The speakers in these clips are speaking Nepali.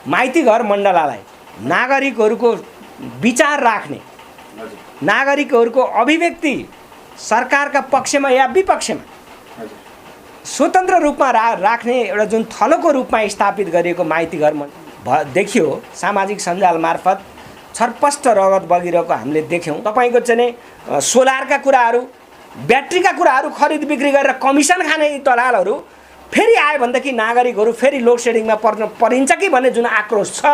माइती घर मण्डलालाई नागरिकहरूको विचार राख्ने, नागरिकहरूको अभिव्यक्ति सरकारका पक्षमा या विपक्षमा स्वतन्त्र रूपमा राख्ने एउटा जुन थलोको रूपमा स्थापित गरिएको माइती घर देखियो सामाजिक सञ्जाल मार्फत छरपष्ट रगत बगिरहेको हामीले देख्यौँ। तपाईँको चाहिँ सोलरका कुराहरू, ब्याट्रीका कुराहरू खरिद बिक्री गरेर कमिसन खाने दलालहरू फेरि आयो भनेदेखि नागरिकहरू फेरि लोड सेडिङमा परिन्छ कि भन्ने जुन आक्रोश छ।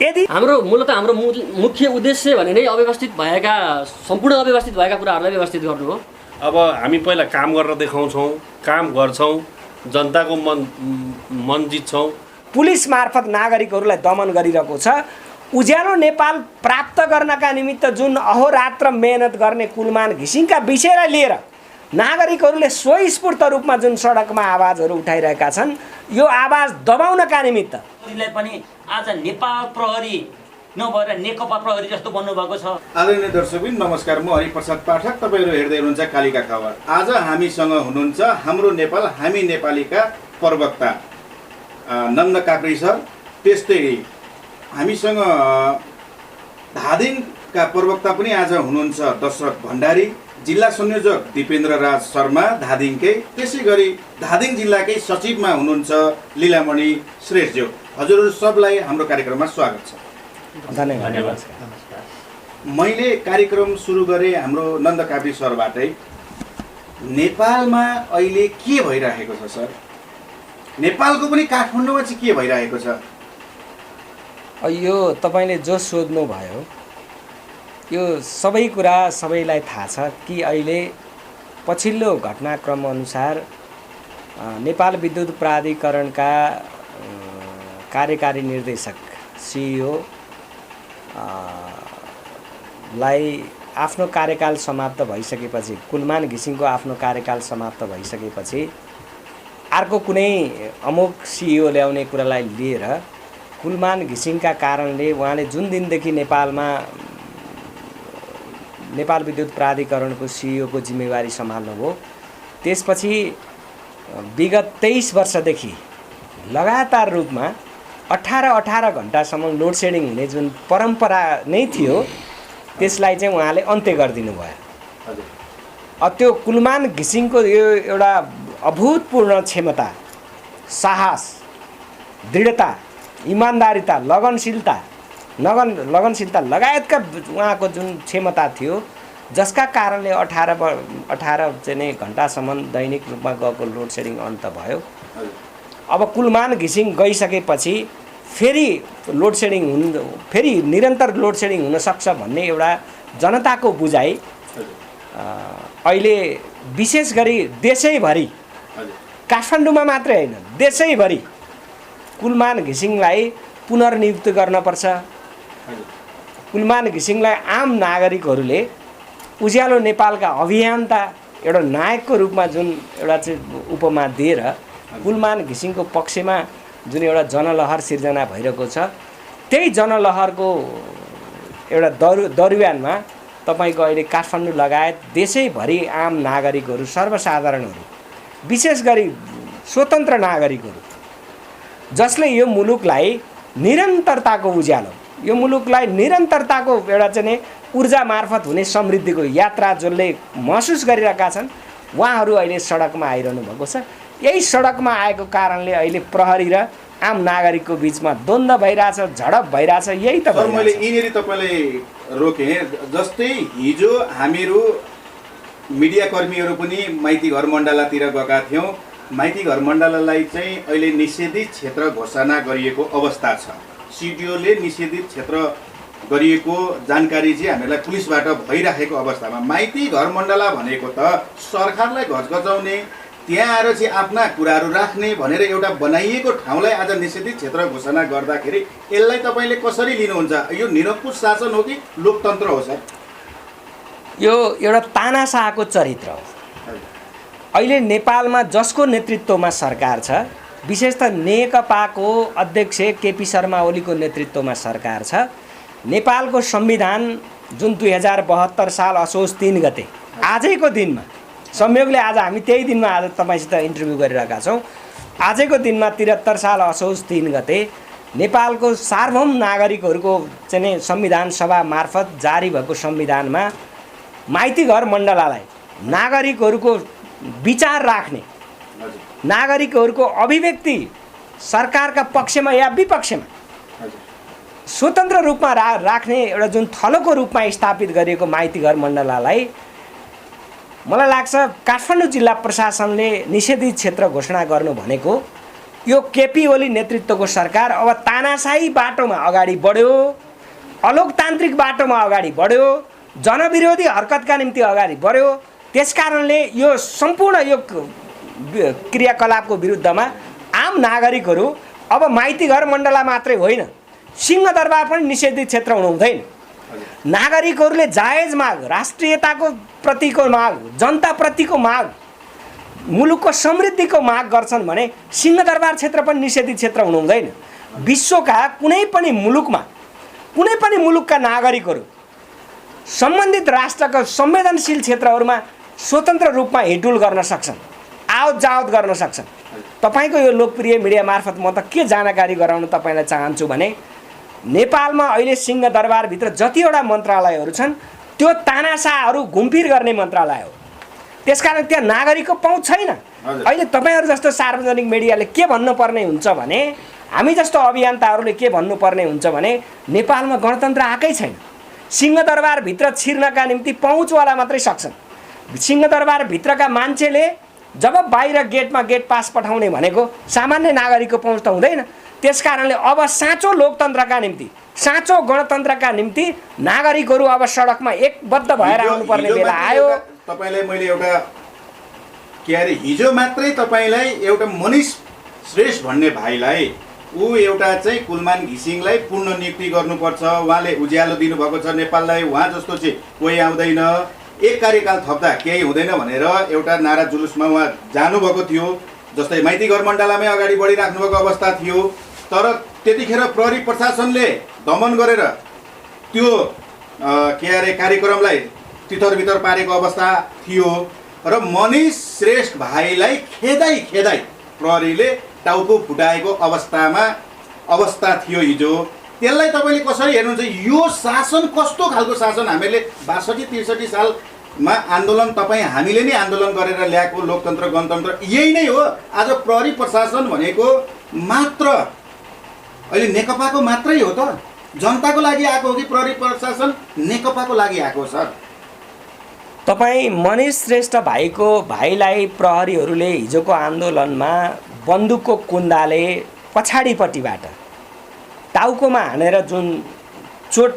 यदि मूलतः हाम्रो मुख्य उद्देश्य भने नै अव्यवस्थित भएका, सम्पूर्ण अव्यवस्थित भएका कुराहरूलाई व्यवस्थित गर्नु हो। अब हामी पहिला काम गरेर देखाउँछौँ, काम गर्छौँ, जनताको मन जित्छौँ। पुलिस मार्फत नागरिकहरूलाई दमन गरिरहेको छ। उज्यालो नेपाल प्राप्त गर्नका निमित्त जुन अहोरात्र मेहनत गर्ने कुलमान घिसिङका विषयलाई लिएर नागरिकहरूले स्वस्फूर्त रूपमा जुन सडकमा आवाजहरू उठाइरहेका छन्, यो आवाज दबाउनका निमित्त पनि आज नेपाल प्रहरी नभएर नेकपा प्रहरी जस्तो बन्नुभएको छ। आदरणीय दर्शकबिन नमस्कार, म हरिप्रसाद पाठक, तपाईँहरू हेर्दै हुनुहुन्छ कालिका खबर। आज हामीसँग हुनुहुन्छ हाम्रो नेपाल हामी नेपालीका प्रवक्ता नन्द काप्री सर, त्यस्तै हामीसँग धादिङका प्रवक्ता पनि आज हुनुहुन्छ दशरथ भण्डारी, जिल्ला संयोजक दिपेन्द्र राज शर्मा धादिङकै, त्यसै गरी धादिङ जिल्लाकै सचिवमा हुनुहुन्छ लीलामणि श्रेष्ठज्यू। हजुरहरू सबलाई हाम्रो कार्यक्रममा स्वागत छ। धन्यवाद। मैले कार्यक्रम सुरु गरेँ हाम्रो नन्द काप्री सरबाटै। नेपालमा अहिले के भइरहेको छ सर? नेपालको पनि काठमाडौँमा चाहिँ के भइरहेको छ? यो तपाईँले जो सोध्नु भयो यो सबै कुरा सबैलाई थाहा छ कि अहिले पछिल्लो घटनाक्रम अनुसार नेपाल विद्युत प्राधिकरणका कार्यकारी निर्देशक सिइओ लाई आफ्नो कार्यकाल समाप्त भइसकेपछि, कुलमान घिसिङको आफ्नो कार्यकाल समाप्त भइसकेपछि अर्को कुनै अमुक सिइओ ल्याउने कुरालाई लिएर कुलमान घिसिङका कारणले उहाँले जुन दिनदेखि नेपाल विद्युत प्राधिकरणको सिइओको जिम्मेवारी सम्हाल्नुभयो, त्यसपछि विगत 23 वर्षदेखि लगातार रूपमा 18 घण्टासम्म लोड सेडिङ हुने जुन परम्परा नै थियो त्यसलाई चाहिँ उहाँले अन्त्य गरिदिनु भयो। त्यो कुलमान घिसिङको यो एउटा अभूतपूर्ण क्षमता, साहस, दृढता, इमान्दारिता, लगनशीलता लगायतका उहाँको जुन क्षमता थियो, जसका कारणले 18 चाहिँ घण्टासम्म दैनिक रूपमा गएको लोड सेडिङ अन्त भयो। अब कुलमान घिसिङ गइसकेपछि फेरि निरन्तर लोड सेडिङ हुन सक्छ भन्ने एउटा जनताको बुझाइ अहिले विशेष गरी देशैभरि, काठमाडौँमा मात्रै होइन देशैभरि कुलमान घिसिङलाई पुनर्नियुक्त गर्नुपर्छ। कुलमान घिसिङलाई आम नागरिकहरूले उज्यालो नेपालका अभियन्ता एउटा नायकको रूपमा जुन एउटा चाहिँ उपमा दिएर कुलमान घिसिङको पक्षमा जुन एउटा जनलहर सिर्जना भइरहेको छ, त्यही जनलहरको एउटा दरुवानमा तपाईँको अहिले काठमाडौँ लगायत देशैभरि आम नागरिकहरू, सर्वसाधारणहरू, विशेष गरी स्वतन्त्र नागरिकहरू जसले यो मुलुकलाई निरन्तरताको उज्यालो, यो मुलुकलाई निरन्तरताको एउटा चाहिँ ऊर्जा मार्फत हुने समृद्धिको यात्रा जसले महसुस गरिरहेका छन्, उहाँहरू अहिले सडकमा आइरहनु भएको छ। यही सडकमा आएको कारणले अहिले प्रहरी र आम नागरिकको बिचमा द्वन्द्व भइरहेछ, झडप भइरहेछ। यही त मैले यिनीहरू तपाईँलाई रोकेँ। जस्तै हिजो हामीहरू मिडियाकर्मीहरू पनि माइती घर मण्डलातिर गएका थियौँ। माइती घर मण्डलालाई चाहिँ अहिले निषेधित क्षेत्र घोषणा गरिएको अवस्था छ। सिडिओले निषेधित क्षेत्र गरिएको जानकारी चाहिँ हामीलाई पुलिसबाट भइराखेको अवस्थामा माइती घर मण्डला भनेको त सरकारलाई घचघचाउने, त्यहाँ आएर चाहिँ आफ्ना कुराहरू राख्ने भनेर एउटा बनाइएको ठाउँलाई आज निषेधित क्षेत्र घोषणा गर्दाखेरि यसलाई तपाईँले कसरी लिनुहुन्छ? यो निरङ्कुश शासन हो कि लोकतन्त्र हो सर? यो एउटा तानाशाहको चरित्र हो। अहिले नेपालमा जसको नेतृत्वमा सरकार छ, विशेषतः नेकपाको अध्यक्ष केपी शर्मा ओलीको नेतृत्वमा सरकार छ। नेपालको संविधान जुन 2072 साल असोज 3 गते आजैको दिनमा, संयोगले आज हामी त्यही दिनमा आज तपाईँसित इन्टरभ्यू गरिरहेका छौँ, आजैको दिनमा 73 साल असोज 3 गते नेपालको सार्वभौम नागरिकहरूको चाहिँ नि संविधान सभा मार्फत जारी भएको संविधानमा माइती घर मण्डलालाई नागरिकहरूको विचार राख्ने, नागरिकहरूको अभिव्यक्ति सरकारका पक्षमा या विपक्षमा स्वतन्त्र रूपमा राख्ने एउटा जुन थलोको रूपमा स्थापित गरिएको माइती घर मण्डलालाई मलाई लाग्छ काठमाडौँ जिल्ला प्रशासनले निषेधित क्षेत्र घोषणा गर्नु भनेको यो केपी ओली नेतृत्वको सरकार अब तानाशाही बाटोमा अगाडि बढ्यो, अलोकतान्त्रिक बाटोमा अगाडि बढ्यो, जनविरोधी हरकतका निम्ति अगाडि बढ्यो। त्यसकारणले यो सम्पूर्ण यो क्रियाकलापको विरुद्धमा आम नागरिकहरू अब माइती घर मण्डला मात्रै होइन, सिंहदरबार पनि निषेधित क्षेत्र हुनु हुँदैन। नागरिकहरूले जायज माग, राष्ट्रियताको प्रतिको माग, जनताप्रतिको माग, मुलुकको समृद्धिको माग गर्छन् भने सिंहदरबार क्षेत्र पनि निषेधित क्षेत्र हुनु हुँदैन। विश्वका कुनै पनि मुलुकका नागरिकहरू सम्बन्धित राष्ट्रका संवेदनशील क्षेत्रहरूमा स्वतन्त्र रूपमा हिँडडुल गर्न सक्छन्, आवत जावत गर्न सक्छन्। तपाईँको यो लोकप्रिय मिडिया मार्फत म त के जानकारी गराउन तपाईँलाई चाहन्छु भने नेपालमा अहिले सिंहदरबारभित्र जतिवटा मन्त्रालयहरू छन् त्यो तानाशाहहरू घुमफिर गर्ने मन्त्रालय हो। त्यसकारण त्यहाँ नागरिकको पहुँच छैन। अहिले तपाईँहरू जस्तो सार्वजनिक मिडियाले के भन्नुपर्ने हुन्छ भने, हामी जस्तो अभियन्ताहरूले के भन्नुपर्ने हुन्छ भने नेपालमा गणतन्त्र आएकै छैन। सिंहदरबारभित्र छिर्नका निम्ति पहुँचवाला मात्रै सक्छन्। सिंहदरबारभित्रका मान्छेले जब बाहिर गेटमा गेट पास पठाउने भनेको सामान्य नागरिकको पहुँच त हुँदैन। त्यसकारणले अब साँचो लोकतन्त्रका निम्ति, साँचो गणतन्त्रका निम्ति नागरिकहरू अब सडकमा एकबद्ध भएर आउनुपर्ने बेला आयो। तपाईँलाई मैले एउटा हिजो मात्रै तपाईँलाई एउटा मनिष श्रेष्ठ भन्ने भाइलाई एउटा चाहिँ कुलमान घिसिङलाई पूर्ण नियुक्ति गर्नुपर्छ, उहाँले उज्यालो दिनुभएको छ नेपाललाई, उहाँ जस्तो चाहिँ कोही आउँदैन, एक कार्यकाल थप्दा केही हुँदैन भनेर एउटा नारा जुलुसमा उहाँ जानुभएको थियो। जस्तै माइती घर मण्डलामै अगाडि बढिराख्नुभएको अवस्था थियो। तर त्यतिखेर प्रहरी प्रशासनले दमन गरेर त्यो कार्यक्रमलाई तितर पारेको अवस्था थियो र मनिष श्रेष्ठ भाइलाई खेदाई प्रहरीले टाउको फुटाएको अवस्था थियो हिजो। त्यसलाई तपाईँले कसरी हेर्नुहुन्छ? यो शासन कस्तो खालको शासन? हामीले 62-63 सालमा आन्दोलन, हामीले नै आन्दोलन गरेर ल्याएको लोकतन्त्र गणतन्त्र यही नै हो। आज प्रहरी प्रशासन भनेको मात्र अहिले नेकपाको मात्रै हो त? जनताको लागि आएको हो कि प्रहरी प्रशासन नेकपाको लागि आएको हो? सर, तपाईँ मनिष श्रेष्ठ भाइलाई प्रहरीहरूले हिजोको आन्दोलनमा बन्दुकको कुन्दाले पछाडिपट्टिबाट टाउकोमा हानेर जुन चोट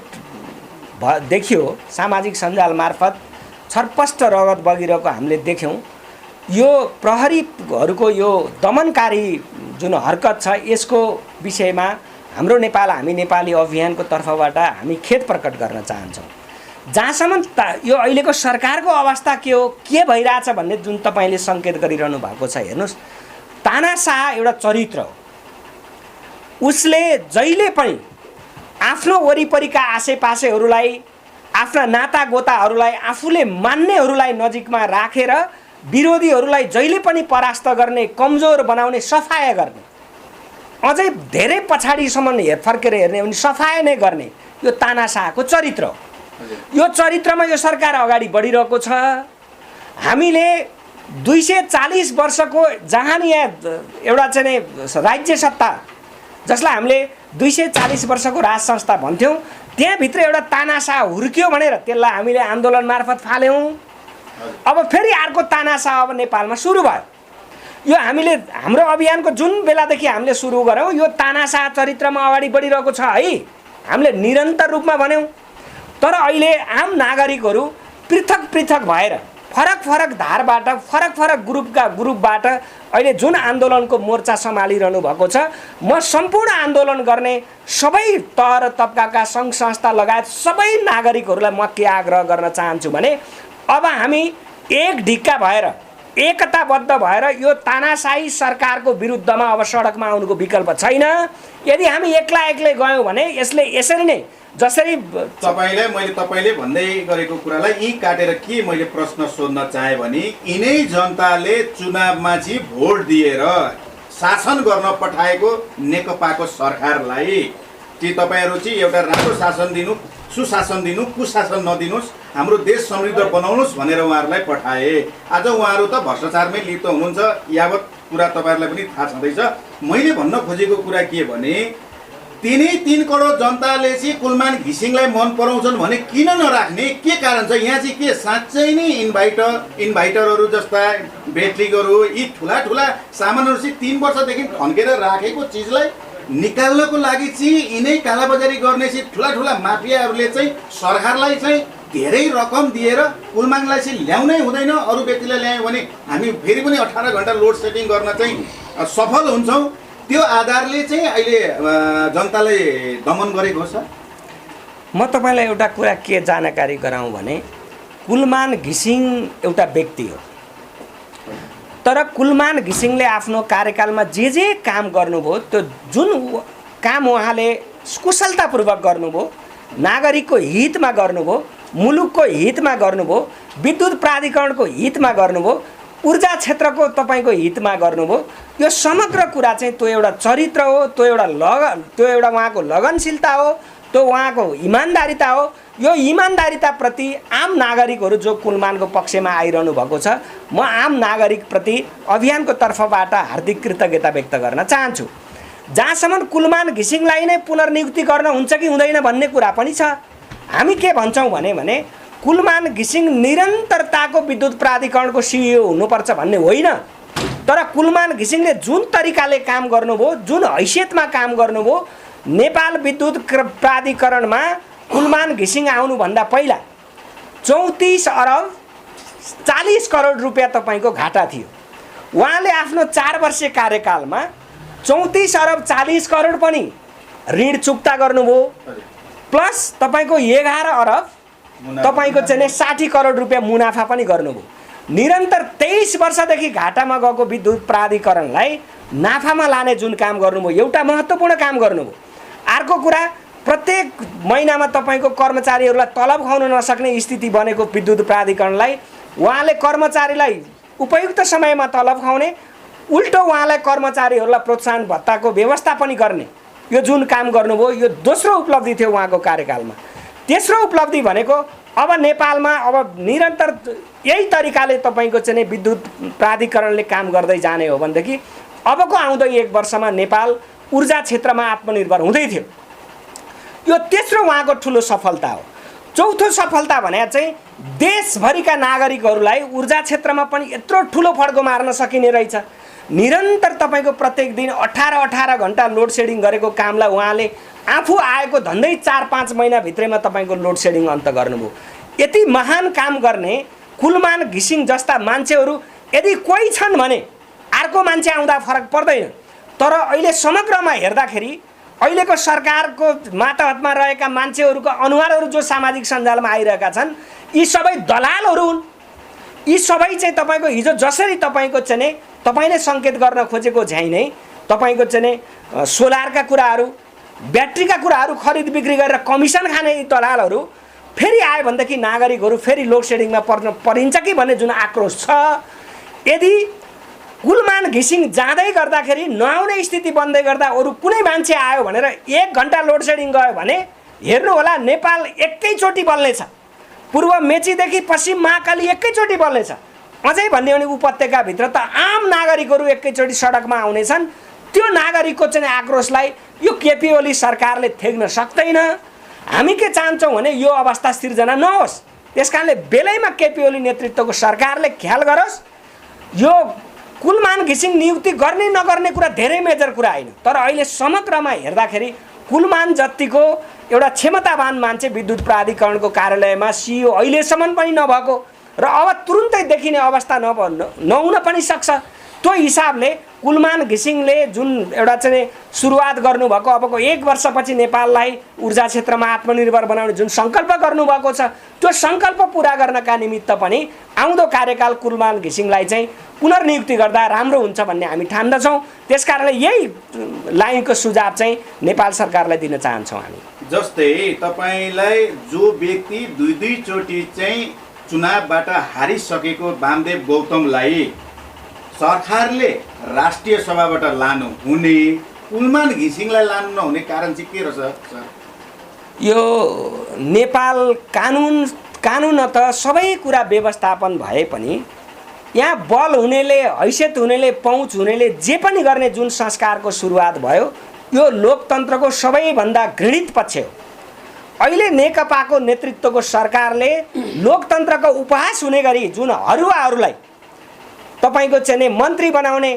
देखियो सामाजिक सञ्जाल मार्फत छरपष्ट रगत बगिरहेको हामीले देख्यौँ। यो प्रहरीहरूको यो दमनकारी जुन हरकत छ यसको विषयमा हाम्रो हामी नेपाली अभियानको तर्फबाट हामी खेद प्रकट गर्न चाहन्छौँ। जहाँसम्म यो अहिलेको सरकारको अवस्था के हो, के भइरहेछ भन्ने जुन तपाईँले सङ्केत गरिरहनु भएको छ, हेर्नुहोस्, तानाशाह एउटा चरित्र हो। उसले जहिले पनि आफ्नो वरिपरिका आसेपासेहरूलाई, आफ्ना नातागोताहरूलाई, आफूले मान्नेहरूलाई नजिकमा राखेर विरोधीहरूलाई जहिले पनि परास्त गर्ने, कमजोर बनाउने, सफाया गर्ने, अझै धेरै पछाडिसम्म फर्केर हेर्ने भने सफाया नै गर्ने यो तानाशाहको चरित्र हो। यो चरित्रमा यो सरकार अगाडि बढिरहेको छ। हामीले 240 वर्षको जहानिया एउटा चाहिँ राज्य सत्ता जसलाई हामीले 240 वर्षको राज संस्था भन्थ्यौँ, त्यहाँभित्र एउटा तानाशाह हुर्क्यो भनेर त्यसलाई हामीले आन्दोलन मार्फत फाल्यौँ। अब फेरि अर्को तानाशाह अब नेपालमा सुरु भयो। यो हामीले हाम्रो अभियानको जुन बेलादेखि हामीले सुरु गऱ्यौँ यो तानाशाह चरित्रमा अगाडि बढिरहेको छ है, हामीले निरन्तर रूपमा भन्यौँ। तर अहिले आम नागरिकहरू पृथक भएर फरक धारबाट, फरक ग्रुपबाट अहिले जुन आन्दोलनको मोर्चा सम्हालिरहनु भएको छ, म सम्पूर्ण आन्दोलन गर्ने सबै तह र तबकाका सङ्घ संस्था लगायत सबै नागरिकहरूलाई म के आग्रह गर्न चाहन्छु भने अब हामी एक ढिक्का भएर, एकताबद्ध भएर यो तानाशाही सरकारको विरुद्धमा अब सडकमा आउनुको विकल्प छैन। यदि हामी एक्लै गयौँ भने यसले यसरी नै जसरी तपाईँले भन्दै गरेको कुरालाई यी काटेर के मैले प्रश्न सोध्न चाहे भने यिनै जनताले चुनावमा चाहिँ भोट दिएर शासन गर्न पठाएको नेकपाको सरकारलाई कि तपाईँहरू चाहिँ एउटा राम्रो शासन दिनु, सुशासन दिनु, कुशासन नदिनुहोस्, हाम्रो देश समृद्ध बनाउनुहोस् भनेर उहाँहरूलाई पठाए। आज उहाँहरू त भ्रष्टाचारमै लिप्त हुनुहुन्छ, यावत कुरा तपाईँहरूलाई पनि थाहा छँदैछ। मैले भन्न खोजेको कुरा के भने 3.3 करोड जनताले चाहिँ कुलमान घिसिङलाई मन पराउँछन् भने किन नराख्ने, के कारण छ? यहाँ चाहिँ के साँच्चै नै इन्भाइटरहरू जस्ता ब्याट्रीहरू यी ठुला ठुला सामानहरू चाहिँ 3 वर्षदेखि ठन्केर राखेको चिजलाई निकाल्नको लागि चाहिँ यिनै कालाबजारी गर्ने चाहिँ ठुला ठुला माफियाहरूले चाहिँ सरकारलाई चाहिँ धेरै रकम दिएर कुलमानलाई चाहिँ ल्याउनै हुँदैन, अरू व्यक्तिलाई ल्यायो भने हामी फेरि पनि 18 घन्टा लोड सेडिङ गर्न चाहिँ सफल हुन्छौँ। त्यो आधारले चाहिँ अहिले जनतालाई दमन गरेको छ। म तपाईँलाई एउटा कुरा के जानकारी गराउँ भने कुलमान घिसिङ एउटा व्यक्ति हो, तर कुलमान घिसिङले आफ्नो कार्यकालमा जे काम गर्नुभयो त्यो जुन काम उहाँले कुशलतापूर्वक गर्नुभयो, नागरिकको हितमा गर्नुभयो, मुलुकको हितमा गर्नुभयो, विद्युत प्राधिकरणको हितमा गर्नुभयो, ऊर्जा क्षेत्रको तपाईँको हितमा गर्नुभयो, यो समग्र कुरा चाहिँ त्यो एउटा चरित्र हो, त्यो एउटा उहाँको लगनशीलता हो, त्यो उहाँको इमान्दारिता हो। यो इमान्दारिताप्रति आम नागरिकहरू जो कुलमानको पक्षमा आइरहनु भएको छ, म आम नागरिकप्रति अभियानको तर्फबाट हार्दिक कृतज्ञता व्यक्त गर्न चाहन्छु। जहाँसम्म कुलमान घिसिङलाई नै पुनर्नियुक्ति गर्न हुन्छ कि हुँदैन भन्ने कुरा पनि छ। हामी के भन्छौँ भने कुलमान घिसिङ निरन्तरताको विद्युत प्राधिकरणको सिइओ हुनुपर्छ भन्ने होइन, तर कुलमान घिसिङले जुन तरिकाले काम गर्नुभयो, जुन हैसियतमा काम गर्नुभयो, नेपाल विद्युत प्राधिकरणमा कुलमान घिसिङ आउनुभन्दा पहिला 34 अरब 40 करोड रुपियाँ तपाईँको घाटा थियो। उहाँले आफ्नो 4 वर्षे कार्यकालमा 34 अरब 40 करोड पनि ऋण चुक्ता गर्नुभयो, प्लस तपाईँको 11 अरब तपाईँको चाहिँ 60 करोड रुपियाँ मुनाफा पनि गर्नुभयो। निरन्तर 23 वर्षदेखि घाटामा गएको विद्युत प्राधिकरणलाई नाफामा लाने जुन काम गर्नुभयो, एउटा महत्त्वपूर्ण काम गर्नुभयो। अर्को कुरा, प्रत्येक महिनामा तपाईँको कर्मचारीहरूलाई तलब खुवाउन नसक्ने स्थिति बनेको विद्युत प्राधिकरणलाई उहाँले कर्मचारीलाई उपयुक्त समयमा तलब खुवाउने, उल्टो उहाँलाई कर्मचारीहरूलाई प्रोत्साहन भत्ताको व्यवस्था पनि गर्ने, यो जुन काम गर्नुभयो यो दोस्रो उपलब्धि थियो उहाँको कार्यकालमा। तेस्रो उपलब्धि भनेको अब नेपालमा अब निरन्तर यही तरिकाले तपाईँको चाहिँ विद्युत प्राधिकरणले काम गर्दै जाने हो भनेदेखि अबको आउँदो 1 वर्षमा नेपाल ऊर्जा क्षेत्रमा आत्मनिर्भर हुँदै थियो। यो तेस्रो उहाँको ठुलो सफलता हो। चौथो सफलता भने चाहिँ देशभरिका नागरिकहरूलाई ऊर्जा क्षेत्रमा पनि यत्रो ठुलो फड्को मार्न सकिने रहेछ। निरन्तर तपाईँको प्रत्येक दिन 18 घन्टा लोड सेडिङ गरेको कामलाई उहाँले आफू आएको धन्दै 4-5 महिनाभित्रैमा तपाईँको लोड सेडिङ अन्त गर्नुभयो। यति महान काम गर्ने कुलमान घिसिङ जस्ता मान्छेहरू यदि कोही छन् भने अर्को मान्छे आउँदा फरक पर्दैन, तर अहिले समग्रमा हेर्दाखेरि अहिलेको सरकारको मातहतमा रहेका मान्छेहरूको अनुहारहरू जो सामाजिक सञ्जालमा आइरहेका छन्, यी सबै दलालहरू हुन्। यी सबै चाहिँ तपाईँको हिजो जसरी तपाईँको चाहिँ तपाईँले सङ्केत गर्न खोजेको झ्याइ नै तपाईँको चाहिँ सोलरका कुराहरू, ब्याट्रीका कुराहरू खरिद बिक्री गरेर कमिसन खाने यी दलालहरू फेरि आयो भनेदेखि नागरिकहरू फेरि लोड सेडिङमा परिन्छ कि भन्ने जुन आक्रोश छ, यदि कुलमान घिसिङ जाँदै गर्दाखेरि नआउने स्थिति बन्दै गर्दा अरू कुनै मान्छे आयो भनेर 1 घन्टा लोड सेडिङ गयो भने हेर्नु होला नेपाल एकैचोटि बल्नेछ। पूर्व मेचीदेखि पश्चिम महाकाली एकैचोटि बल्नेछ। अझै भन्ने भने उपत्यकाभित्र त आम नागरिकहरू एकैचोटि सडकमा आउनेछन्। त्यो नागरिकको चाहिँ आक्रोशलाई यो केपी ओली सरकारले थेग्न सक्दैन। हामी के चाहन्छौँ भने यो अवस्था सिर्जना नहोस्। त्यसकारणले बेलैमा केपी ओली नेतृत्वको सरकारले ख्याल गरोस्। यो कुलमान घिसिङ नियुक्ति गर्ने नगर्ने कुरा धेरै मेजर कुरा होइन, तर अहिले समग्रमा हेर्दाखेरि कुलमान जतिको एउटा क्षमतावान मान्छे विद्युत प्राधिकरणको कार्यालयमा सिइओ अहिलेसम्म पनि नभएको र अब तुरुन्तै देखिने अवस्था नहुन पनि सक्छ। त्यो हिसाबले कुलमान घिसिङले जुन एउटा चाहिँ सुरुवात गर्नुभएको अबको 1 वर्षपछि नेपाललाई ऊर्जा क्षेत्रमा आत्मनिर्भर बनाउने जुन सङ्कल्प गर्नुभएको छ, त्यो सङ्कल्प पुरा गर्नका निमित्त पनि आउँदो कार्यकाल कुलमान घिसिङलाई चाहिँ पुनर्नियुक्ति गर्दा राम्रो हुन्छ भन्ने हामी ठान्दछौँ। त्यसकारणले यही लाइनको सुझाव चाहिँ नेपाल सरकारलाई दिन चाहन्छौँ हामी। जस्तै तपाईँलाई जो व्यक्ति 2 चोटि चाहिँ चुनावबाट हारिसकेको वामदेव गौतमलाई सरकारले राष्ट्रिय सभाबाट लानु हुने कुलमान घिसिङलाई लानु नहुने कारण चाहिँ के रहेछ सर? यो नेपाल कानुन त सबै कुरा व्यवस्थापन भए पनि यहाँ बल हुनेले, हैसियत हुनेले, पहुँच हुनेले जे पनि गर्ने जुन संस्कारको सुरुवात भयो यो लोकतन्त्रको सबैभन्दा घृणित पक्ष हो। अहिले नेकपाको नेतृत्वको सरकारले लोकतन्त्रको उपहास हुने गरी जुन हरुवाहरूलाई तपाईको चाहिँ मन्त्री बनाउने,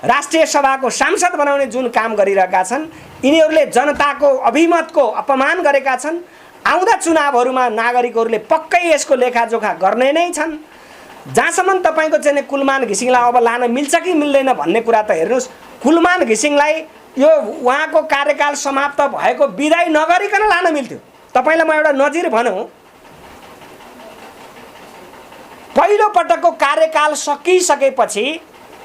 राष्ट्रिय सभाको सांसद बनाउने जुन काम गरिरहेका छन्, यिनीहरूले जनताको अभिमतको अपमान गरेका छन्। आउँदा चुनावहरूमा नागरिकहरूले पक्कै यसको लेखाजोखा गर्ने नै छन्। जहाँसम्म तपाईँको चाहिँ कुलमान घिसिङलाई अब लान मिल्छ कि मिल्दैन भन्ने कुरा त हेर्नुहोस्। कुलमान घिसिङलाई यो उहाँको कार्यकाल समाप्त भएको बिदाई नगरिकन लान मिल्थ्यो। तपाईँलाई म एउटा नजिर भनौँ, पहिलो पटकको कार्यकाल सकिसकेपछि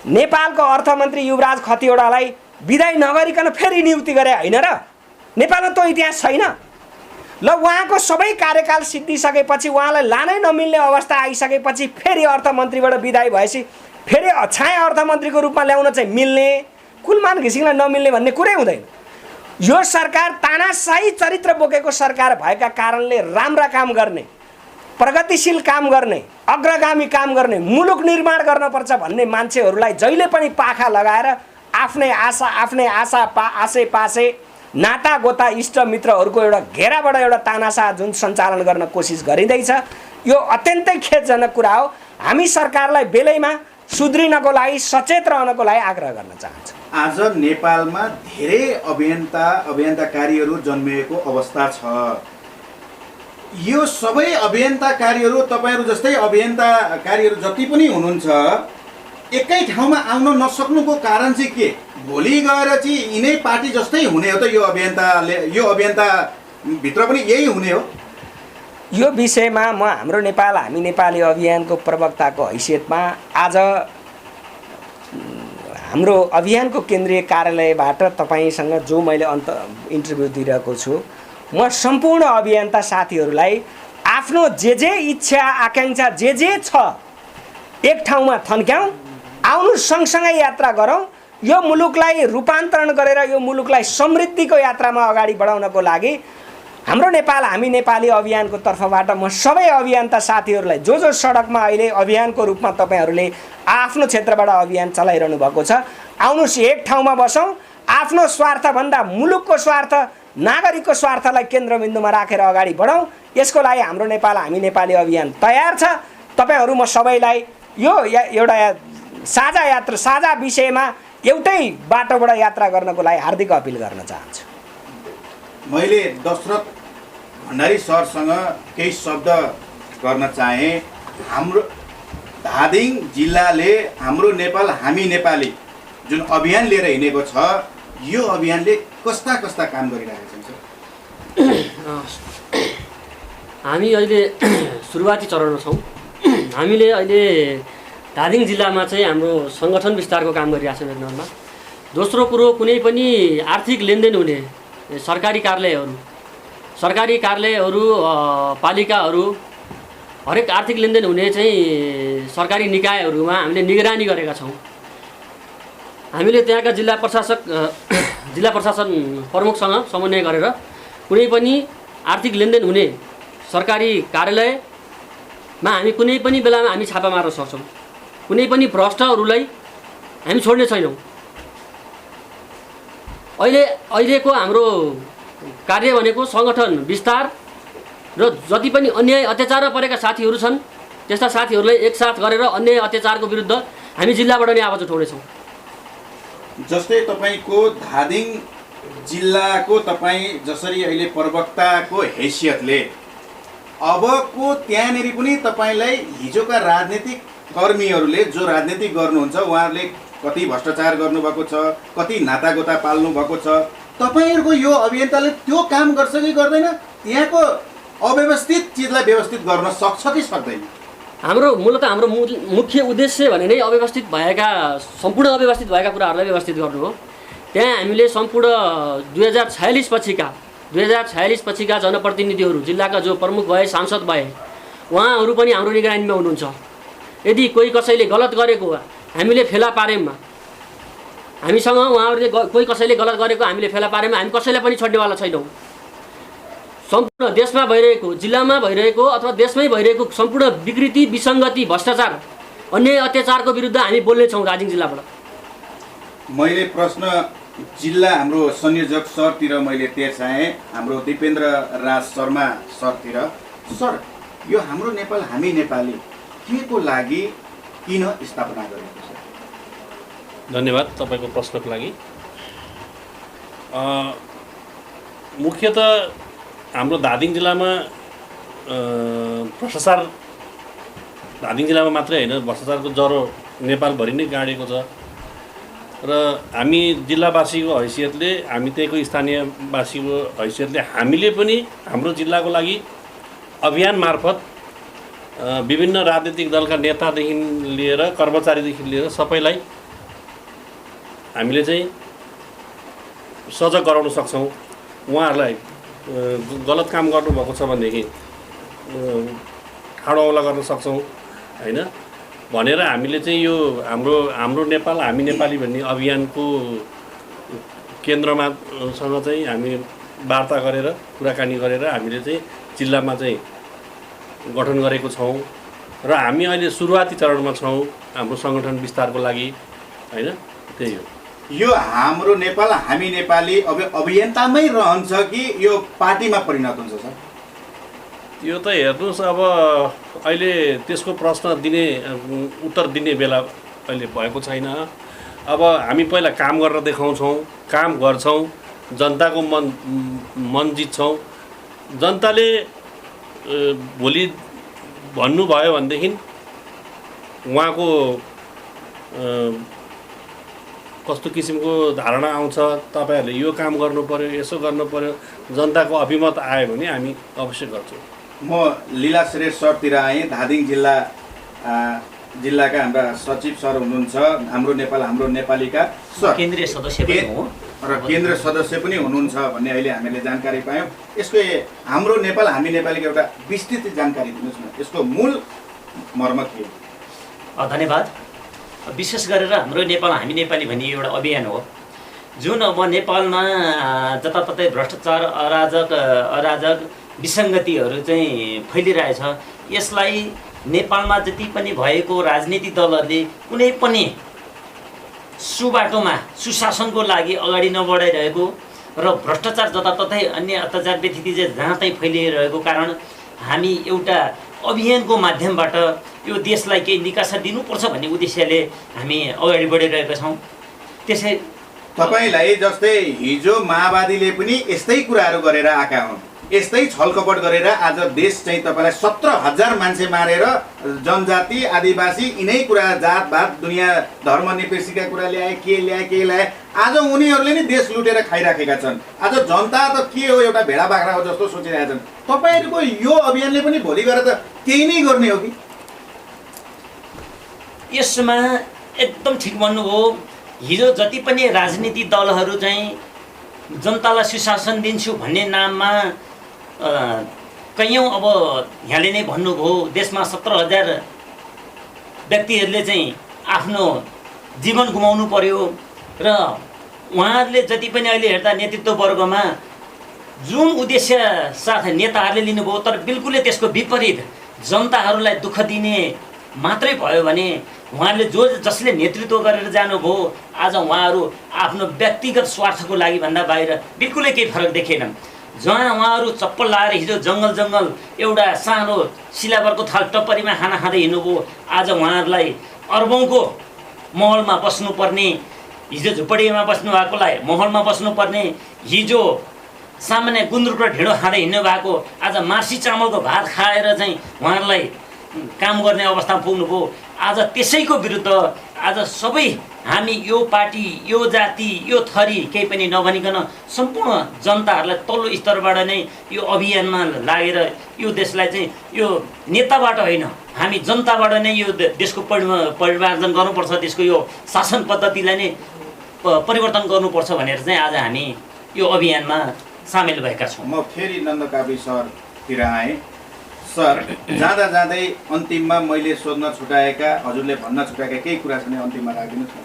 नेपालको अर्थमन्त्री युवराज खतिवडालाई बिदाई नगरिकन फेरि नियुक्ति गरे होइन र? नेपालमा त्यो इतिहास छैन। ल उहाँको सबै कार्यकाल सिद्धिसकेपछि उहाँलाई लानै नमिल्ने अवस्था आइसकेपछि फेरि अर्थमन्त्रीबाट बिदाई भएपछि फेरि छाया अर्थमन्त्रीको रूपमा ल्याउन चाहिँ मिल्ने, कुलमान घिसिङलाई नमिल्ने भन्ने कुरै हुँदैन। यो सरकार तानाशाही चरित्र बोकेको सरकार भएका कारणले राम्रा काम गर्ने, प्रगतिशील काम गर्ने, अग्रगामी काम गर्ने, मुलुक निर्माण गर्नुपर्छ भन्ने मान्छेहरूलाई जहिले पनि पाखा लगाएर आफ्नै आशे पासे नाता गोता इष्ट मित्रहरूको एउटा घेराबाट एउटा तानासा जुन सञ्चालन गर्न कोसिस गरिँदैछ, यो अत्यन्तै खेदजनक कुरा हो। हामी सरकारलाई बेलैमा सुध्रिनको लागि, सचेत रहनको लागि आग्रह गर्न चाहन्छु। आज नेपालमा धेरै अभियन्ताकारीहरू जन्मिएको अवस्था छ। यो सबै अभियन्ताकारीहरू, तपाईँहरू जस्तै अभियन्ताकारीहरू जति पनि हुनुहुन्छ, एकै ठाउँमा आउन नसक्नुको कारण चाहिँ के? भोलि गएर चाहिँ यिनै पार्टी जस्तै हुने हो त? यो अभियन्ताभित्र पनि यही हुने हो? यो विषयमा म हाम्रो नेपाल हामी नेपाली अभियानको प्रवक्ताको हैसियतमा आज हाम्रो अभियानको केन्द्रीय कार्यालयबाट तपाईँसँग जो मैले इन्टरभ्यू दिइरहेको छु, म सम्पूर्ण अभियन्ता साथीहरूलाई आफ्नो जे इच्छा आकाङ्क्षा जे छ एक ठाउँमा थन्क्याउँ, आउनु सँगसँगै यात्रा गरौँ। यो मुलुकलाई रूपान्तरण गरेर यो मुलुकलाई समृद्धिको यात्रामा अगाडि बढाउनको लागि हाम्रो नेपाल हामी नेपाली अभियानको तर्फबाट म सबै अभियन्ता साथीहरूलाई जो सडकमा अहिले अभियानको रूपमा तपाईँहरूले आफ्नो क्षेत्रबाट अभियान चलाइरहनु भएको छ, आउनुहोस् एक ठाउँमा बसौँ। आफ्नो स्वार्थभन्दा मुलुकको स्वार्थ, नागरिकको स्वार्थलाई केन्द्रबिन्दुमा राखेर अगाडि बढौँ। यसको लागि हाम्रो नेपाल हामी नेपाली अभियान तयार छ। तपाईँहरू म सबैलाई यो एउटा साझा विषयमा एउटै बाटोबाट यात्रा गर्नको लागि हार्दिक अपिल गर्न चाहन्छु। मैले दशरथ भण्डारी सरसँग केही शब्द गर्न चाहे। हाम्रो धादिङ जिल्लाले हाम्रो नेपाल हामी नेपाली जुन अभियान लिएर हिँडेको छ, यो अभियानले कस्ता काम गरिरहेको छ? हामी अहिले सुरुवाती चरणमा छौँ। हामीले अहिले धादिङ जिल्लामा चाहिँ हाम्रो सङ्गठन विस्तारको काम गरिरहेको छ निर्माणमा। दोस्रो कुरो, कुनै पनि आर्थिक लेनदेन हुने सरकारी कार्यालयहरू, पालिकाहरू, हरेक आर्थिक लेनदेन हुने चाहिँ सरकारी निकायहरूमा हामीले निगरानी गरेका छौँ। हामीले त्यहाँका जिल्ला प्रशासन प्रमुखसँग समन्वय गरेर कुनै पनि आर्थिक लेनदेन हुने सरकारी कार्यालयमा हामी कुनै पनि बेलामा हामी छापा मार्न सक्छौँ। कुनै पनि भ्रष्टहरूलाई हामी छोड्ने छैनौँ। अहिलेको हाम्रो कार्य भनेको सङ्गठन विस्तार र जति पनि अन्याय अत्याचारमा परेका साथीहरू छन् त्यस्ता साथीहरूलाई एकसाथ गरेर अन्याय अत्याचारको विरुद्ध हामी जिल्लाबाट नै आवाज उठाउनेछौँ। जस्तै तपाईँको धादिङ जिल्लाको तपाईँ जसरी अहिले प्रवक्ताको हैसियतले अबको त्यहाँनिर पनि तपाईँलाई हिजोका राजनीतिक कर्मीहरूले जो राजनीति गर्नुहुन्छ उहाँहरूले कति भ्रष्टाचार गर्नुभएको छ, कति नातागोता पाल्नु भएको छ, तपाईँहरूको यो अभियन्ताले त्यो काम गर्छ कि गर्दैन? त्यहाँको अव्यवस्थित चिजलाई व्यवस्थित गर्न सक्छ कि सक्दैन? मूलतः हाम्रो मुख्य उद्देश्य भने नै सम्पूर्ण अव्यवस्थित भएका कुराहरूलाई व्यवस्थित गर्नु हो। त्यहाँ हामीले सम्पूर्ण 2046 पछिका जनप्रतिनिधिहरू, जिल्लाका जो प्रमुख भए, सांसद भए, उहाँहरू पनि हाम्रो निगरानीमा हुनुहुन्छ। यदि कोही कसैले गलत गरेको हामीले फेला पार्यौँ, हामीसँग उहाँहरूले कोही कसैले गलत गरेको हामीले फेला पार्यौँ, हामी कसैलाई पनि छोड्नेवाला छैनौँ। सम्पूर्ण देशमा भइरहेको, जिल्लामा भइरहेको अथवा देशमै भइरहेको सम्पूर्ण विकृति, विसङ्गति, भ्रष्टाचार, अन्याय अत्याचारको विरुद्ध हामी बोल्नेछौँ दार्जिलिङ जिल्लाबाट। मैले प्रश्न जिल्ला हाम्रो संयोजक सरतिर मैले तेर्साएँ, हाम्रो दिपेन्द्र राज शर्मा सरतिर। सर, यो हाम्रो नेपाल हामी नेपाली के को लागि किन स्थापना गरेको छ? धन्यवाद तपाईँको प्रश्नको लागि। मुख्यतः हाम्रो धादिङ जिल्लामा भ्रष्टाचार धादिङ जिल्लामा मात्रै होइन, भ्रष्टाचारको ज्वरो नेपालभरि नै गाडेको छ र हामी जिल्लावासीको हैसियतले, हामी त्यहीको स्थानीयवासीको हैसियतले हामीले पनि हाम्रो जिल्लाको लागि अभियान मार्फत विभिन्न राजनीतिक दलका नेतादेखि लिएर कर्मचारीदेखि लिएर सबैलाई हामीले चाहिँ सजग गराउन सक्छौँ। उहाँहरूलाई गलत काम गर्नुभएको छ भनेदेखि ठाडो औला गर्न सक्छौँ होइन भनेर हामीले चाहिँ यो हाम्रो नेपाल हामी नेपाली भन्ने अभियानको केन्द्रमा सँग चाहिँ हामी वार्ता गरेर कुराकानी गरेर हामीले चाहिँ जिल्लामा चाहिँ गठन गरेको छौँ र हामी अहिले सुरुवाती चरणमा छौँ हाम्रो सङ्गठन विस्तारको लागि होइन। त्यही हो। यो हाम्रो नेपाल हामी नेपाली अभियन्तामै रहन्छ कि यो पार्टीमा परिणत हुन्छ सर? यो त हेर्नुहोस्, अब अहिले त्यसको प्रश्न दिने उत्तर दिने बेला अहिले भएको छैन। अब हामी पहिला काम गरेर देखाउँछौँ, काम गर्छौँ, जनताको मन जित्छौँ। जनताले भोलि भन्नुभयो भनेदेखि उहाँको कस्तो किसिमको धारणा आउँछ, तपाईँहरूले यो काम गर्नु पर्यो, यसो गर्नु पर्यो, जनताको अभिमत आयो भने हामी अवश्य गर्छौँ। म लीला श्रेष्ठ सरतिर आएँ। धादिङ जिल्लाका हाम्रा सचिव सर हुनुहुन्छ, हाम्रो नेपाल हाम्रो नेपालीका सर, केन्द्रीय सदस्य पनि हो र केन्द्र सदस्य पनि हुनुहुन्छ भन्ने अहिले हामीले जानकारी पायौँ। यसको हाम्रो नेपाल हामी नेपालीको एउटा विस्तृत जानकारी दिनुहोस् न, यसको मूल मर्म के हो? धन्यवाद। विशेष गरेर हाम्रो नेपाल हामी नेपाली भन्ने एउटा अभियान हो जुन अब नेपालमा जताततै भ्रष्टाचार, अराजक विसङ्गतिहरू चाहिँ फैलिरहेछ। यसलाई नेपालमा जति पनि भएको राजनीतिक दलहरूले कुनै पनि सुबाटोमा सुशासनको लागि अगाडि नबढाइरहेको र भ्रष्टाचार जताततै अन्य अत्याचार व्यतिथि जहाँ तहीँ फैलिरहेको कारण हामी एउटा अभियानको माध्यमबाट यो देशलाई केही निकासा दिनुपर्छ भन्ने उद्देश्यले हामी अगाडि बढिरहेका छौँ। त्यसै तपाईँलाई जस्तै हिजो माओवादीले पनि यस्तै कुराहरू गरेर आएका हुन्, यस्तै छलकपट गरेर आज देश चाहिँ तपाईँलाई 17,000 मान्छे मारेर जनजाति आदिवासी यिनै कुरा जातभात दुनियाँ धर्मनिरपेक्षका कुरा ल्याए, के ल्याए। आज उनीहरूले नै देश लुटेर खाइराखेका छन्। आज जनता त के हो, एउटा भेडा बाख्रा हो जस्तो सोचिरहेका छन्। तपाईँहरूको यो अभियानले पनि भोलि गएर त त्यही नै गर्ने हो कि? यसमा एकदम ठिक भन्नुभयो। हिजो जति पनि राजनीतिक दलहरू चाहिँ जनतालाई सुशासन दिन्छु भन्ने नाममा कैयौँ अब यहाँले नै भन्नुभयो देशमा 17,000 व्यक्तिहरूले चाहिँ आफ्नो जीवन गुमाउनु पर्यो र उहाँहरूले जति पनि अहिले हेर्दा नेतृत्व वर्गमा जुन उद्देश्य साथ नेताहरूले लिनुभयो तर बिल्कुलै त्यसको विपरीत जनताहरूलाई दुःख दिने मात्रै भयो भने उहाँहरूले जसले नेतृत्व गरेर जानुभयो आज उहाँहरू आफ्नो व्यक्तिगत स्वार्थको लागि भन्दा बाहिर बिल्कुलै केही फरक देखेनन्। जहाँ उहाँहरू चप्पल लाएर हिजो जङ्गल एउटा सानो सिलाबरको थाल टप्परीमा खाना खाँदै हिँड्नुभयो। आज उहाँहरूलाई अर्बौँको महलमा बस्नुपर्ने, हिजो झुपडीमा बस्नु भएकोलाई महलमा बस्नुपर्ने, हिजो सामान्य गुन्द्रुक र ढिँडो खाँदै हिँड्नु भएको आज मार्सी चामलको भात खाएर चाहिँ उहाँहरूलाई काम गर्ने अवस्थामा पुग्नुभयो। आज त्यसैको विरुद्ध आज सबै हामी यो पार्टी, यो जाति, यो थरी केही पनि नभनिकन सम्पूर्ण जनताहरूलाई तल्लो स्तरबाट नै यो अभियानमा लागेर यो देशलाई चाहिँ यो नेताबाट होइन हामी जनताबाट नै यो देशको परिमार्जन गर्नुपर्छ, त्यसको यो शासन पद्धतिलाई नै परिवर्तन गर्नुपर्छ भनेर चाहिँ आज हामी यो अभियानमा सामेल भएका छौँ। म फेरि नन्दकावी सरतिर आएँ। सर, जाँदा जाँदै अन्तिममा मैले सोध्न छुटाएका, हजुरले भन्न छुटाएका केही कुरा छ भने अन्तिममा राखिदिनुहोस् न।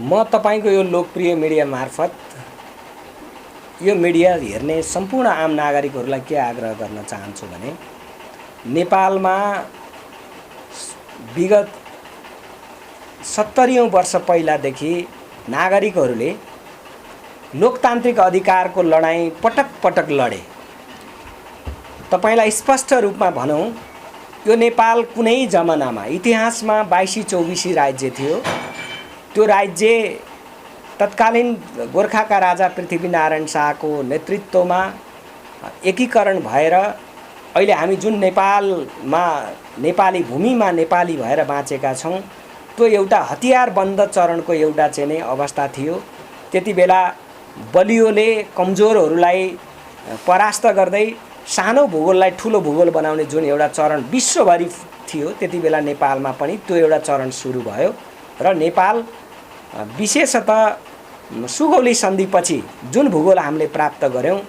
म तपाईँको यो लोकप्रिय मिडिया मार्फत यो मिडिया हेर्ने सम्पूर्ण आम नागरिकहरूलाई के आग्रह गर्न चाहन्छु भने नेपालमा विगत 70औं वर्ष पहिलादेखि नागरिकहरूले लोकतान्त्रिक अधिकारको लडाईँ पटक पटक लडे। तपाईँलाई स्पष्ट रूपमा भनौँ, यो नेपाल कुनै जमानामा इतिहासमा 22-24 राज्य थियो। त्यो राज्य तत्कालीन गोर्खाका राजा पृथ्वीनारायण शाहको नेतृत्वमा एकीकरण भएर अहिले हामी जुन नेपालमा नेपाली भूमिमा नेपाली भएर बाँचेका छौँ, त्यो एउटा हतियारबन्द चरणको एउटा चाहिँ नै अवस्था थियो। त्यति बेला बलियोले कमजोरहरूलाई परास्त गर्दै सानो भूगोललाई ठुलो भूगोल बनाउने जुन एउटा चरण विश्वभरि थियो, त्यति बेला नेपालमा पनि त्यो एउटा चरण सुरु भयो र नेपाल विशेषतः सुगौली सन्धिपछि जुन भूगोल हामीले प्राप्त गऱ्यौँ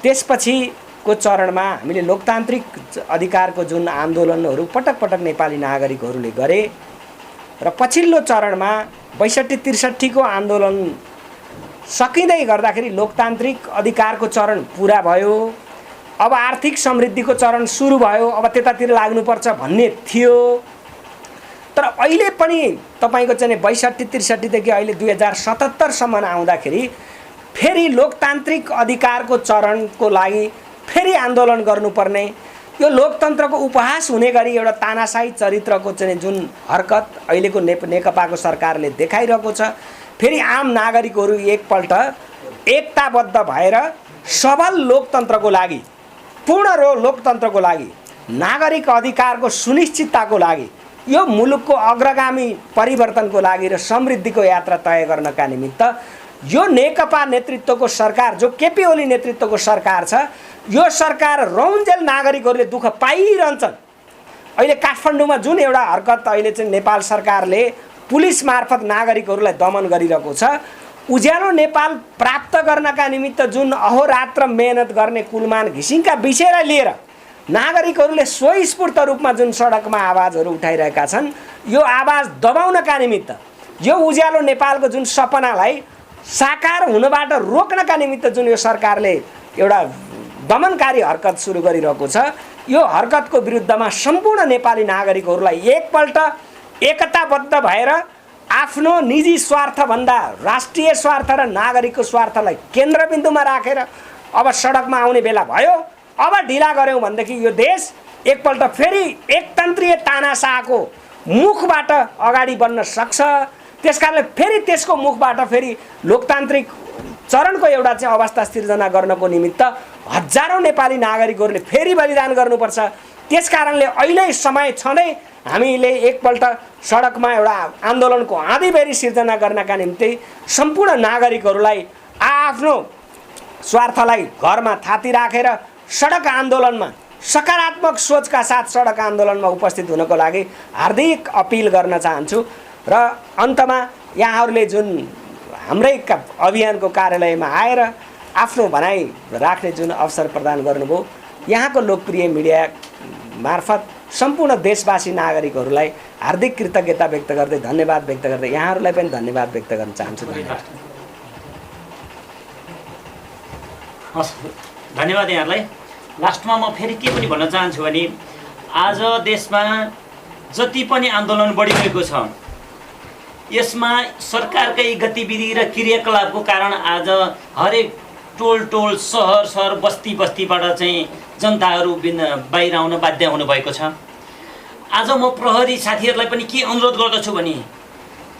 त्यसपछिको चरणमा हामीले लोकतान्त्रिक अधिकारको जुन आन्दोलनहरू पटक पटक नेपाली नागरिकहरूले गरे र पछिल्लो चरणमा 62-63 को आन्दोलन सकिँदै गर्दाखेरि लोकतान्त्रिक अधिकारको चरण पुरा भयो। अब आर्थिक समृद्धिको चरण सुरु भयो, अब त्यतातिर लाग्नुपर्छ भन्ने थियो। तर अहिले पनि तपाईँको चाहिँ 62-63 देखि अहिले 2077 सम्म आउँदाखेरि फेरि लोकतान्त्रिक अधिकारको चरणको लागि फेरि आन्दोलन गर्नुपर्ने, यो लोकतन्त्रको उपहास हुने गरी एउटा तानाशाही चरित्रको चाहिँ जुन हरकत अहिलेको नेकपाको सरकारले देखाइरहेको छ, फेरि आम नागरिकहरू एकपल्ट एकताबद्ध भएर सबल लोकतन्त्रको लागि, पूर्ण लोकतन्त्रको लागि, नागरिक अधिकारको सुनिश्चितताको लागि, यो मुलुकको अग्रगामी परिवर्तनको लागि र समृद्धिको यात्रा तय गर्नका निमित्त यो नेकपा नेतृत्वको सरकार, जो केपी ओली नेतृत्वको सरकार छ, यो सरकार रौन्जेल नागरिकहरूले दुःख पाइरहन्छन्। अहिले काठमाडौँमा जुन एउटा हरकत अहिले चाहिँ नेपाल सरकारले पुलिस मार्फत नागरिकहरूलाई दमन गरिरहेको छ, उज्यालो नेपाल प्राप्त गर्नका निमित्त जुन अहोरात्र मेहनत गर्ने कुलमान घिसिङका विषयलाई लिएर नागरिकहरूले स्वस्फूर्त रूपमा जुन सडकमा आवाजहरू उठाइरहेका छन्, यो आवाज दबाउनका निमित्त, यो उज्यालो नेपालको जुन सपनालाई साकार हुनबाट रोक्नका निमित्त जुन यो सरकारले एउटा दमनकारी हरकत सुरु गरिरहेको छ, यो हरकतको विरुद्धमा सम्पूर्ण नेपाली नागरिकहरूलाई एकपल्ट एकताबद्ध भएर आफ्नो निजी स्वार्थभन्दा राष्ट्रिय स्वार्थ र नागरिकको स्वार्थलाई केन्द्रबिन्दुमा राखेर अब सडकमा आउने बेला भयो। अब ढिला गऱ्यौँ भनेदेखि यो देश एकपल्ट फेरि एकतन्त्रीय तानाशाहको मुखबाट अगाडि बढ्न सक्छ। त्यसकारणले फेरि त्यसको मुखबाट फेरि लोकतान्त्रिक चरणको एउटा चाहिँ अवस्था सिर्जना गर्नको निमित्त हजारौँ नेपाली नागरिकहरूले फेरि बलिदान गर्नुपर्छ। त्यसकारणले अहिले समय छँदै हामीले एकपल्ट सडकमा एउटा आन्दोलनको आँधीबेहरी सिर्जना गर्नका निम्ति सम्पूर्ण नागरिकहरूलाई आफ्नो स्वार्थलाई घरमा थाती राखेर सडक आन्दोलनमा सकारात्मक सोचका साथ सडक आन्दोलनमा उपस्थित हुनको लागि हार्दिक अपिल गर्न चाहन्छु। र अन्तमा यहाँहरूले जुन हाम्रै अभियानको कार्यालयमा आएर आफ्नो भनाइ राख्ने जुन अवसर प्रदान गर्नुभयो, यहाँको लोकप्रिय मिडिया मार्फत सम्पूर्ण देशवासी नागरिकहरूलाई हार्दिक कृतज्ञता व्यक्त गर्दै धन्यवाद व्यक्त गर्दै यहाँहरूलाई पनि धन्यवाद व्यक्त गर्न चाहन्छु। धन्यवाद। हस्, धन्यवाद यहाँलाई। लास्टमा म फेरि के पनि भन्न चाहन्छु भने आज देशमा जति पनि आन्दोलन बढिरहेको छ, यसमा सरकारकै गतिविधि र क्रियाकलापको कारण आज हरेक टोल सहर बस्तीबाट चाहिँ जनताहरू बाहिर आउन बाध्य हुनुभएको छ। आज म प्रहरी साथीहरूलाई पनि के अनुरोध गर्दछु भने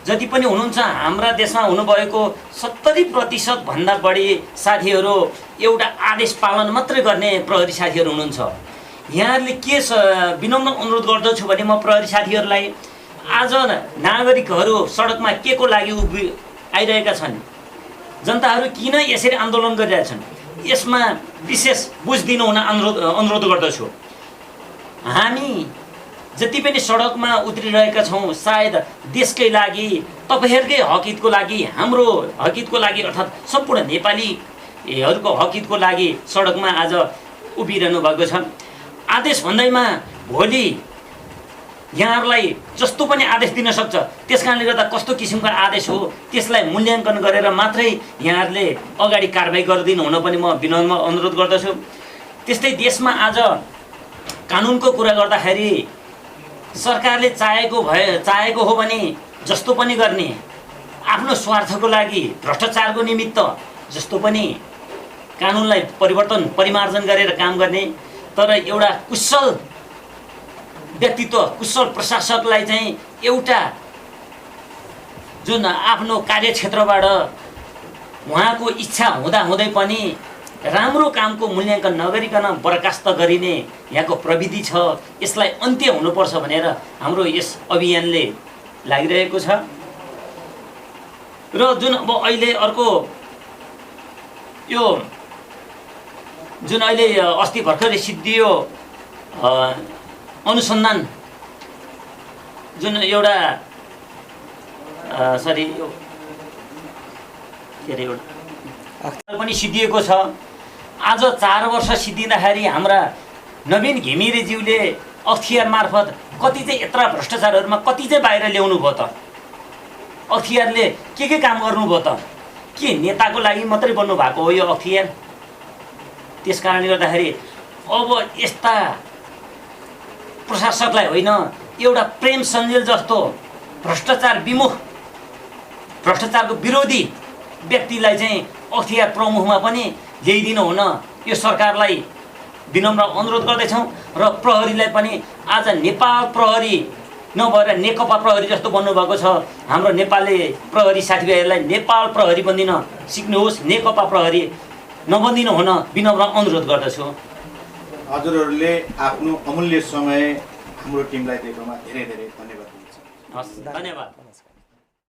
जति पनि हुनुहुन्छ हाम्रा देशमा हुनुभएको 70% भन्दा बढी साथीहरू एउटा आदेश पालन मात्रै गर्ने प्रहरी साथीहरू हुनुहुन्छ। यहाँहरूले के विनम्र अनुरोध गर्दछु भने म प्रहरी साथीहरूलाई आज नागरिकहरू सडकमा के को लागि आइरहेका छन्, जनताहरू किन यसरी आन्दोलन गरिरहेछन्, यसमा विशेष बुझिदिनु हुन अनुरोध गर्दछु। हामी जति पनि सडकमा उत्रिरहेका छौँ सायद देशकै लागि, तपाईँहरूकै हकहितको लागि, हाम्रो हकहितको लागि, अर्थात् सम्पूर्ण नेपालीहरूको हकहितको लागि सडकमा आज उभिरहनु भएको छ। आदेश भन्दैमा भोलि यहाँहरूलाई जस्तो पनि आदेश दिन सक्छ, त्यस कारणले गर्दा कस्तो किसिमको आदेश हो त्यसलाई मूल्याङ्कन गरेर मात्रै यहाँहरूले अगाडि कारबाही गरिदिनु हुन पनि म विनम्र अनुरोध गर्दछु। त्यस्तै देशमा आज कानुनको कुरा गर्दाखेरि सरकारले चाहेको हो भने जस्तो पनि गर्ने, आफ्नो स्वार्थको लागि भ्रष्टाचारको निमित्त जस्तो पनि कानुनलाई परिमार्जन गरेर काम गर्ने। तर एउटा कुशल व्यक्तित्व, कुशल प्रशासकलाई चाहिँ एउटा जुन आफ्नो कार्यक्षेत्रबाट उहाँको इच्छा हुँदाहुँदै पनि राम्रो कामको मूल्याङ्कन नगरिकन बर्खास्त गरिने यहाँको प्रविधि छ। यसलाई अन्त्य हुनुपर्छ भनेर हाम्रो यस अभियानले लागिरहेको छ। र जुन अब अहिले अर्को यो जुन अहिले अस्ति भर्खरै सिद्धियो अनुसन्धान जुन एउटा के अरे एउटा पनि सिद्धिएको छ। आज 4 वर्ष सिद्धिँदाखेरि हाम्रा नवीन घिमिरेज्यूले अख्तियार मार्फत कति चाहिँ यत्र भ्रष्टाचारहरूमा कति चाहिँ बाहिर ल्याउनु भयो त? अख्तियारले के काम गर्नुभयो त? के नेताको लागि मात्रै बन्नु भएको हो यो अख्तियार? त्यस कारणले गर्दाखेरि अब यस्ता प्रशासकलाई होइन, एउटा प्रेम सञ्जेल जस्तो भ्रष्टाचार विमुख, भ्रष्टाचारको विरोधी व्यक्तिलाई चाहिँ अख्तियार प्रमुखमा पनि ल्याइदिनु हुन यो सरकारलाई विनम्र अनुरोध गर्दैछौँ। र प्रहरीलाई पनि आज नेपाल प्रहरी नभएर नेकपा प्रहरी जस्तो बन्नुभएको छ। हाम्रो नेपाली प्रहरी साथीभाइहरूलाई नेपाल प्रहरी बन्दिन सिक्नुहोस्, नेकपा प्रहरी नबन्दिनु हुन विनम्र अनुरोध गर्दछु। हजुरहरूले आफ्नो अमूल्य समय हाम्रो टिमलाई दिएकोमा धेरै धेरै धन्यवाद दिन्छु। हस्, धन्यवाद।